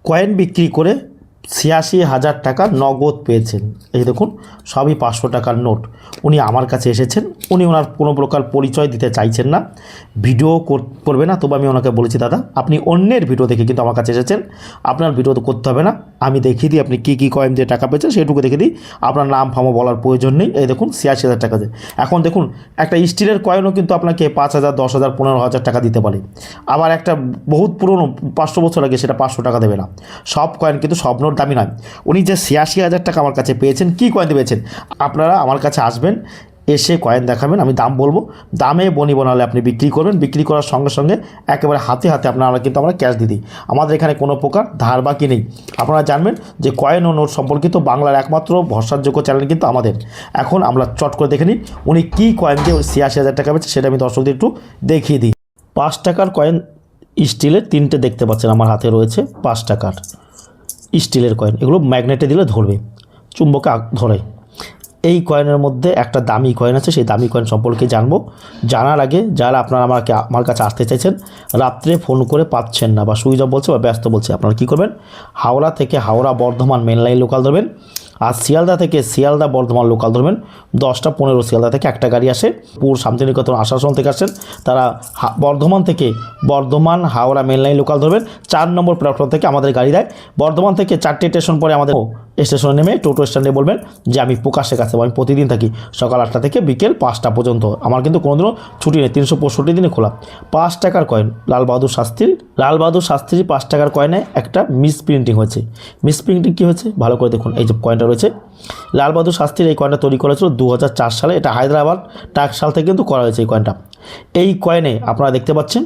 Coin বিক্রি করে ৮৬,০০০ টাকা নগদ পেয়েছেন। এই দেখুন সবই ৫০০ টাকার নোট। উনি আমার কাছে এসেছেন, উনি ওনার কোনো প্রকার পরিচয় দিতে চাইছেন না, ভিডিও করবে না। তবু আমি ওনাকে বলেছি, দাদা আপনি অন্যের ভিডিও দেখে কিন্তু আমার কাছে এসেছেন, আপনার ভিডিও তো করতে হবে না, আমি দেখিয়ে দিই আপনি কী কয়েন দিয়ে টাকা পেয়েছেন সেটুকু দেখে দিই, আপনার নাম ফামও বলার প্রয়োজন নেই। এই দেখুন ৮৬,০০০ টাকা দিয়ে। এখন দেখুন একটা স্টিলের কয়েনও কিন্তু আপনাকে ৫,০০০, ১০,০০০, ১৫,০০০ টাকা দিতে পারে। আবার একটা বহুত পুরনো ৫০০ বছর আগে সেটা ৫০০ টাকা দেবে না। সব কয়েন কিন্তু সব নোট দামি নয়। উনি যে ৮৬,০০০ টাকা আমার কাছে পেয়েছেন, কী কয়েন পেয়েছেন, আপনারা আমার কাছে আসবেন, এসে কয়েন দেখাবেন, আমি দাম বলবো, দামে বনি বনালে আপনি বিক্রি করবেন। বিক্রি করার সঙ্গে সঙ্গে একেবারে হাতে হাতে আপনারা কিন্তু আমরা ক্যাশ দিয়ে দিই। আমাদের এখানে কোনো প্রকার ধার বাকি নেই। আপনারা জানবেন যে কয়েন ও নোট সম্পর্কিত বাংলার একমাত্র ভরসাযোগ্য চ্যানেল কিন্তু আমাদের। এখন আমরা চট করে দেখে নিই উনি কী কয়েন দিয়ে ৮৬,০০০ টাকা পেয়েছে, সেটা আমি দর্শকদের একটু দেখিয়ে দিই। ৫ টাকার কয়েন স্টিলের 3টে দেখতে পাচ্ছেন আমার হাতে রয়েছে, ৫ টাকার স্টিলের কয়েন। এগুলো ম্যাগনেটে দিলে ধরবে, চুম্বকে ধরে। এই কয়েনের মধ্যে একটা দামি কয়েন আছে, সেই দামি কয়েন সম্পর্কে জানবো। জানার আগে যারা আপনারা আমার কাছে আসতে চাইছেন, রাত্রে ফোন করে পাচ্ছেন না বা সুইচ অফ বলছে বা ব্যস্ত বলছে, আপনারা কী করবেন, হাওড়া থেকে Howrah Bardhaman main line local ধরবেন, আর শিয়ালদা থেকে শিয়ালদা বর্ধমান লোকাল ধরবেন। 10টা 15 শিয়ালদা থেকে একটা গাড়ি আসে, পুর শান্তিনিকেতন আসানসোল থেকে আসেন, তারা বর্ধমান থেকে Bardhaman Howrah main line local ধরবেন। 4 নম্বর প্ল্যাটফর্ম থেকে আমাদের গাড়ি দেয়। বর্ধমান থেকে 4টে স্টেশন পরে আমাদের স্টেশনে নেমে টোটো স্ট্যান্ডে বলবেন যে আমি প্রকাশের কাছে, আমি প্রতিদিন থাকি সকাল 8টা থেকে বিকেল 5টা পর্যন্ত। আমার কিন্তু কোনোদিনও ছুটি নেই, 365 দিনে খোলা। 5 টাকার কয়েন লাল বাহাদুর শাস্ত্রী 5 টাকার কয়েনে একটা মিস প্রিন্টিং হয়েছে। মিস প্রিন্টিং কী হয়েছে ভালো করে দেখুন। এই যে কয়েনটা রয়েছে, লাল বাহাদুর শাস্ত্রীর এই কয়েনটা তৈরি করেছিল 2004 সালে। এটা হায়দ্রাবাদ টাকশাল থেকে কিন্তু করা হয়েছে এই কয়েনটা। এই কয়েনে আপনারা দেখতে পাচ্ছেন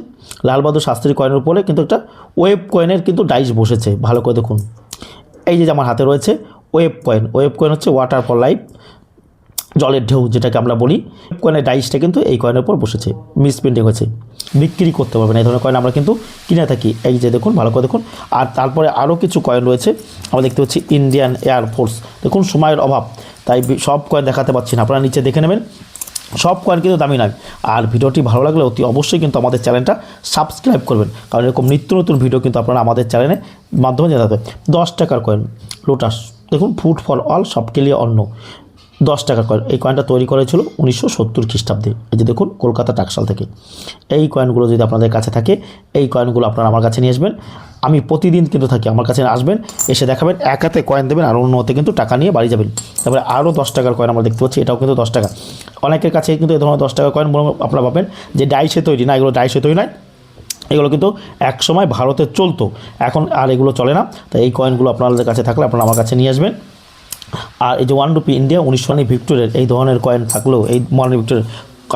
লাল বাহাদুর শাস্ত্রীর কয়েনের উপরে কিন্তু একটা ওয়েব কয়েনের কিন্তু ডাইস বসেছে, ভালো করে দেখুন। এই যে আমার হাতে রয়েছে ওয়েব কয়েন হচ্ছে ওয়াটার ফর লাইফ, জলের ঢেউ যেটাকে আমরা বলি। কয়েনের ডাইসটা কিন্তু এই কয়েনের উপর বসেছে, মিস প্রিন্টিং হয়েছে। বিক্রি করতে পারবেন এই ধরনের কয়েন আমরা কিন্তু কিনে থাকি। এই যে দেখুন ভালো করে দেখুন। আর তারপরে আরও কিছু কয়েন রয়েছে, আমরা দেখতে পাচ্ছি ইন্ডিয়ান এয়ারফোর্স। দেখুন সময়ের অভাব তাই সব কয়েন দেখাতে পাচ্ছি না, আপনারা নিচে দেখে নেবেন। সব কয়েন কিন্তু দামি নয়। আর ভিডিওটি ভালো লাগলে অতি অবশ্যই কিন্তু আমাদের চ্যানেলটা সাবস্ক্রাইব করবেন, কারণ এরকম নিত্য নতুন ভিডিও কিন্তু আপনারা আমাদের চ্যানেলের মাধ্যমে জানাতে হবে। 10 টাকার কয়েন লোটাস, দেখুন ফুড ফর অল, সবকে লিয়ে অন্ন। 10 টাকার কয়েন, এই কয়েনটা তৈরি করেছিল 1970 খ্রিস্টাব্দে। এই যে দেখুন কলকাতা টাকশাল থেকে। এই কয়েনগুলো যদি আপনাদের কাছে থাকে, এই কয়েনগুলো আপনারা আমার কাছে নিয়ে আসবেন। আমি প্রতিদিন কিন্তু থাকি, আমার কাছে আসবেন, এসে দেখাবেন, এক হাতে কয়েন দেবেন আর অন্য হাতে কিন্তু টাকা নিয়ে বাড়ি যাবেন। তারপরে আরও 10 টাকার কয়েন আমরা দেখতে পাচ্ছি, এটাও কিন্তু 10 টাকা। অনেকের কাছে কিন্তু এই ধরনের 10 টাকার কয়েন আপনারা পাবেন যে ডাইসে তৈরি, না এগুলো ডাইসে তৈরি নয়, এগুলো কিন্তু এক সময় ভারতে চলতো, এখন আর এগুলো চলে না। তাই এই কয়েনগুলো আপনাদের কাছে থাকলে আপনারা আমার কাছে নিয়ে আসবেন। আর এই যে 1 রুপি ইন্ডিয়া 19 ভিক্টোরিয়ার এই ধরনের কয়েন থাকলেও, এই মডার্ন ভিক্টোরিয়ার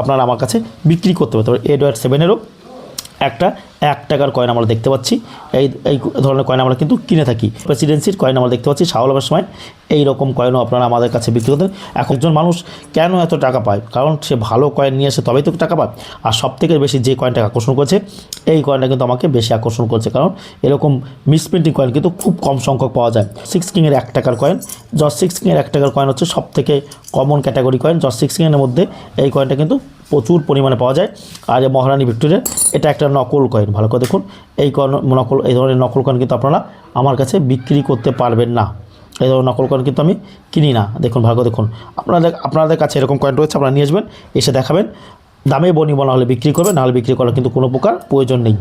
আপনারা আমার কাছে বিক্রি করতে পারবেন। তারপরে এডওয়ার্ড 7-এরও একটা 1 টাকার কয়েন আমরা দেখতে পাচ্ছি। এই ধরনের কয়েন আমরা কিন্তু কিনে থাকি। প্রেসিডেন্সির কয়েন আমরা দেখতে পাচ্ছি শাওলামের সময়। এই রকম কয়েনও আপনারা আমাদের কাছে বিক্রি করতেন। এখন একজন মানুষ কেন এত টাকা পায়, কারণ সে ভালো কয়েন নিয়ে আসে তবেই তো টাকা পায়। আর সবথেকে বেশি যে কয়েনটাকে আকর্ষণ করেছে, এই কয়েনটা কিন্তু আমাকে বেশি আকর্ষণ করছে, কারণ এরকম মিসপ্রিন্টিং কয়েন কিন্তু খুব কম সংখ্যক পাওয়া যায়। 6 কিংয়ের 1 টাকার কয়েন, জর্জ 6 কিংয়ের 1 টাকার কয়েন হচ্ছে সবথেকে কমন ক্যাটাগরি কয়েন। জর্জ 6 কিংয়ের মধ্যে এই কয়েনটা কিন্তু প্রচুর পরিমাণে পাওয়া যায়। আর যে মহারানী ভিক্টোরিয়া, এটা একটা নকল কয়েন, ভালো করে দেখুন। এই ধরনের নকল কয়েন কিন্তু আপনারা আমার কাছে বিক্রি করতে পারবেন না। এই ধরনের নকল কয়েন কিন্তু আমি কিনি না। দেখুন ভালো করে দেখুন, আপনাদের কাছে এরকম কয়েন রয়েছে, আপনারা নিয়ে আসবেন, এসে দেখাবেন, দামে বনি বনা হলে বিক্রি করবেন, নাহলে বিক্রি করার কিন্তু কোনো প্রকার প্রয়োজন নেই।